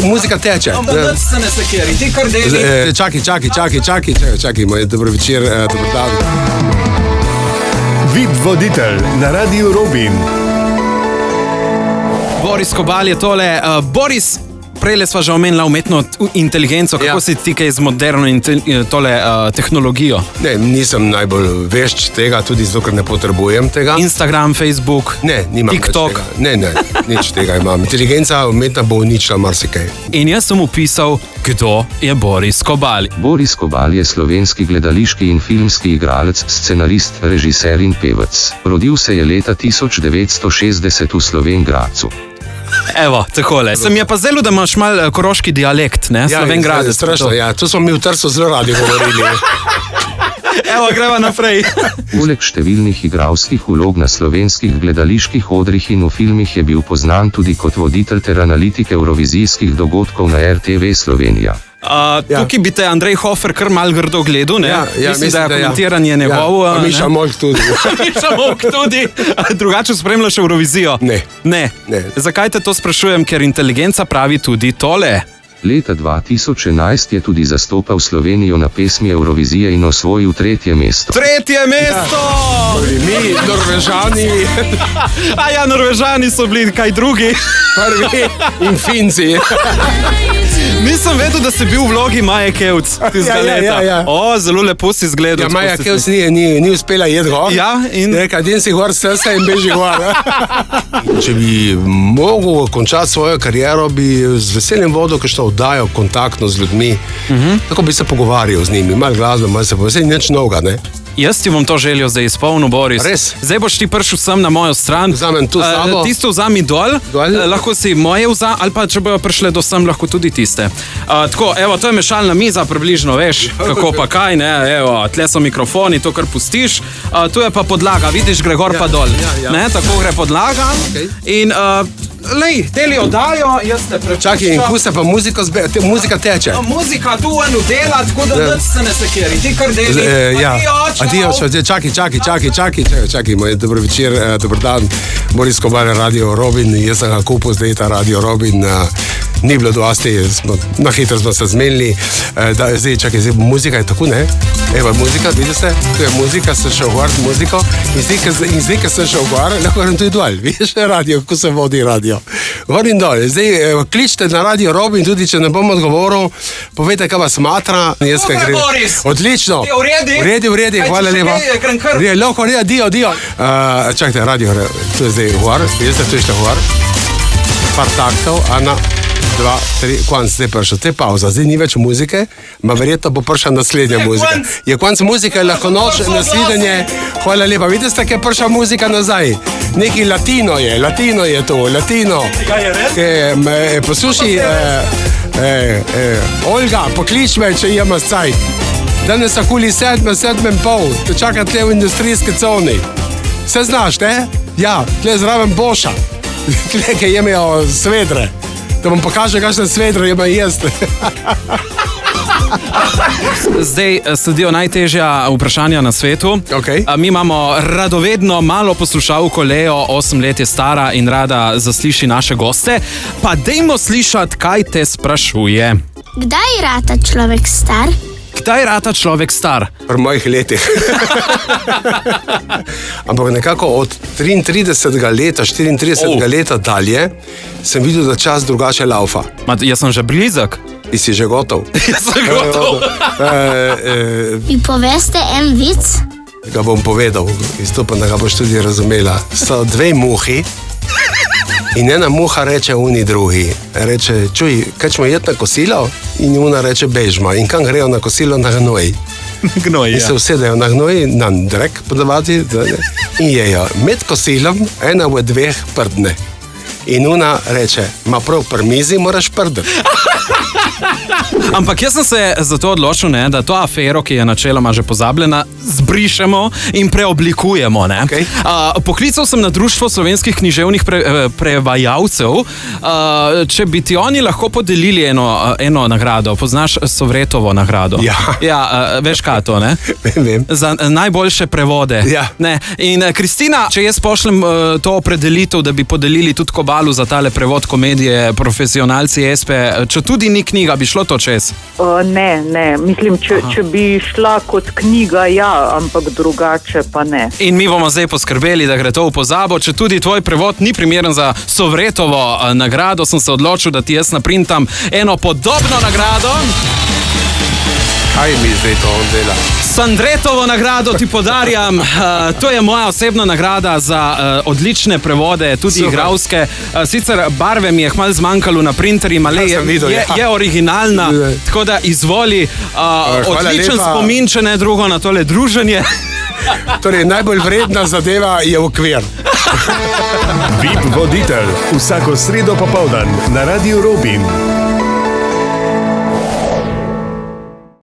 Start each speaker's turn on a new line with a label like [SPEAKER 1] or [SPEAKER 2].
[SPEAKER 1] Muzika teče.
[SPEAKER 2] Se ne sekeri, ti kar deli.
[SPEAKER 1] Čakaj, moj dobro večer, dobro dan.
[SPEAKER 3] VIP voditelj na Radiu Robin.
[SPEAKER 2] Boris Kobal je tole. Boris, prejle sva že omenila umetno inteligenco. Kako si ti kaj z moderno tehnologijo?
[SPEAKER 1] Ne, nisem najbolj vešč tega, tudi zato, ker ne potrebujem tega.
[SPEAKER 2] Instagram, Facebook,
[SPEAKER 1] Ne, nimam
[SPEAKER 2] TikTok.
[SPEAKER 1] več tega. Ne, nič tega imam. Inteligenca umetna bo uničila marsikaj.
[SPEAKER 2] In jaz sem upisal, kdo je Boris Kobal.
[SPEAKER 4] Boris Kobal je slovenski gledališki in filmski igralec, scenarist, režiser in pevec. Rodil se je leta 1960 v Slovenj Gradcu.
[SPEAKER 2] Evo, takole. Se mi je pa zdelo, da imaš mal koroški dialekt, ne? Slovenj Gradec.
[SPEAKER 1] Strašno, ja. To smo mi v Trstu zelo radi govorili.
[SPEAKER 2] Evo, greva naprej.
[SPEAKER 4] Poleg številnih igralskih vlog na slovenskih gledaliških odrih in v filmih je bil poznan tudi kot voditelj ter analitik evrovizijskih dogodkov na RTV Slovenija.
[SPEAKER 2] Tukaj bi te Andrej Hofer kar mal grdo gledal, ne? Mislim, da je komentiranje njegovo.
[SPEAKER 1] Ja, Miša Molk tudi.
[SPEAKER 2] Miša Molk tudi. Drugače spremljaš Eurovizijo?
[SPEAKER 1] Ne.
[SPEAKER 2] Zakaj te to sprašujem? Ker inteligenca pravi tudi tole.
[SPEAKER 4] Leta 2011 je tudi zastopal Slovenijo na pesmi Eurovizije in osvojil 3. mesto.
[SPEAKER 2] 3. mesto!
[SPEAKER 1] Mi, Norvežani.
[SPEAKER 2] Ja, Norvežani so bili kaj drugi.
[SPEAKER 1] Prvi in Finci.
[SPEAKER 2] Nisem vedel, da si bil v vlogi Maje Kevc.
[SPEAKER 1] Ja.
[SPEAKER 2] Zelo lepo si izgledal.
[SPEAKER 1] Ja, Maja Kevc ni uspela jeti gor.
[SPEAKER 2] Ja, in...
[SPEAKER 1] Reka, den si gor srca in beži gor. Če bi mogel končati svojo kariero, bi z veseljem vodil kakšno oddajo kontaktno z ljudmi. Tako bi se pogovarjal z njimi, malo glasno, malo se povedal, nič novega, ne?
[SPEAKER 2] Jaz ti bom to željo zdaj izpolnil, Boris.
[SPEAKER 1] Res?
[SPEAKER 2] Zdaj boš ti prišel sem na mojo stran.
[SPEAKER 1] Vzamem tu sabo.
[SPEAKER 2] Tisto vzami dol. Lahko si moje vzam, ali pa če bojo prišle do sem, lahko tudi tiste. Tako, evo, to je mešalna miza, približno, veš, kako pa kaj, ne, evo, tle so mikrofoni, to kar pustiš. Tu je pa podlaga, vidiš, gre gor pa dol. Ne, tako gre podlaga. In, lej, teli oddajo, jaz te prepričam.
[SPEAKER 1] Čakaj, in puste pa muzika teče.
[SPEAKER 2] Muzika tu eno dela, tako da nič se ne sekeri, ti kar deli.
[SPEAKER 1] Adijo, čakaj, moj dobro večer, dobro dan. Boris Kobal, Radio Robin, jaz sem ga kupil, zdaj ta Radio Robin. Ni bilo dosti, na hitro smo se zmenili. Zdaj, muzika je tako, ne? Evo, muzika, vidite, tu je muzika, sem šel gor z muziko in zdaj, ko sem šel gor, lahko grem tudi dol. Vidiš radio, kako se vodi radio. Gor in dol. Zdaj, kličite na Radio Robin, tudi če ne bom odgovoril, povejte, kaj vas smatra.
[SPEAKER 2] Super, Boris!
[SPEAKER 1] Odlično.
[SPEAKER 2] V
[SPEAKER 1] redi, hvala lepa. Lahko, dio. Čakajte, radio, tu je zdaj gor, vidite, tu je šlo gor. Par taktov, Ana. 2, 3, konc, zdaj prišel, te pauza, zdaj ni več muzike, ma verjetno bo prišla naslednja muzika. Je konc muzike, lahko noč, nasvidenje, hvala lepa, vidite, kaj je prišla muzika nazaj? Neki latino je to, latino.
[SPEAKER 2] Kaj je res?
[SPEAKER 1] Posluši, Olga, poklič me, če imam cajt. Danes okoli 7:30, te čaka tle v industrijski coni. Se znaš, ne? Ja, tle zraven Boša, tle, kaj imajo svedre. Da vam pokaže, kakšne svedre ima jesti.
[SPEAKER 2] Zdaj sledijo najtežja vprašanja na svetu.
[SPEAKER 1] Okay.
[SPEAKER 2] Mi imamo radovedno malo poslušalko Leo, 8 let je stara in rada zasliši naše goste. Pa dejmo slišati, kaj te sprašuje.
[SPEAKER 5] Kdaj rata človek star?
[SPEAKER 2] Kdaj rata človek star?
[SPEAKER 1] Pri mojih letih. Ampak nekako od 33. leta, 34. leta dalje sem videl, da čas drugače laufa.
[SPEAKER 2] Jaz sem že blizak.
[SPEAKER 1] Ti si že gotov.
[SPEAKER 2] Jaz sem gotov.
[SPEAKER 5] Mi poveste en vic?
[SPEAKER 1] Ga bom povedal, izstopam, da ga boš tudi razumela. So dve muhi in ena muha reče uni drugi. Reče, čuj, kaj ćemo jeti na kosilo? In una reče, bežma. In kam grejo na kosilo? Na gnoj.
[SPEAKER 2] Gnoj,
[SPEAKER 1] in se usedejo na gnoj, na drek podavati in jejo. Med kosilom ena v dveh prdne. In una reče, ma prav pri mizi moraš prdati.
[SPEAKER 2] Ampak jaz sem se zato odločil, ne, da to afero, ki je načeloma že pozabljena, zbrišemo in preoblikujemo.
[SPEAKER 1] Okay.
[SPEAKER 2] Poklical sem na Društvo slovenskih književnih prevajalcev, če bi ti oni lahko podelili eno nagrado. Poznaš Sovretovo nagrado? Ja, veš kaj to, ne?
[SPEAKER 1] Vem.
[SPEAKER 2] Za najboljše prevode.
[SPEAKER 1] Ja.
[SPEAKER 2] Ne. In Kristina, če jaz pošljem to opredelitev, da bi podelili tudi Kobalu za tale prevod komedije Profesionalci Espe, če tudi ni knjiga, bi šlo to čez?
[SPEAKER 6] Ne. Mislim, če bi šla kot knjiga, ja, ampak drugače pa ne.
[SPEAKER 2] In mi bomo zdaj poskrbeli, da gre to v pozabo. Če tudi tvoj prevod ni primeren za Sovretovo nagrado, sem se odločil, da ti jaz naprintam eno podobno nagrado.
[SPEAKER 1] Kaj mi zdaj to on dela?
[SPEAKER 2] Sandretovo nagrado ti podarjam. To je moja osebna nagrada za odlične prevode, tudi igralske. Sicer barve mi je hmal zmanjkalo na printerju, ale je originalna, tako da izvoli. Odličen spomin, če ne drugo, na tole druženje.
[SPEAKER 1] Torej, najbolj vredna zadeva je okvir.
[SPEAKER 3] VIP voditelj vsako sredo popoldan na Radiu Robin.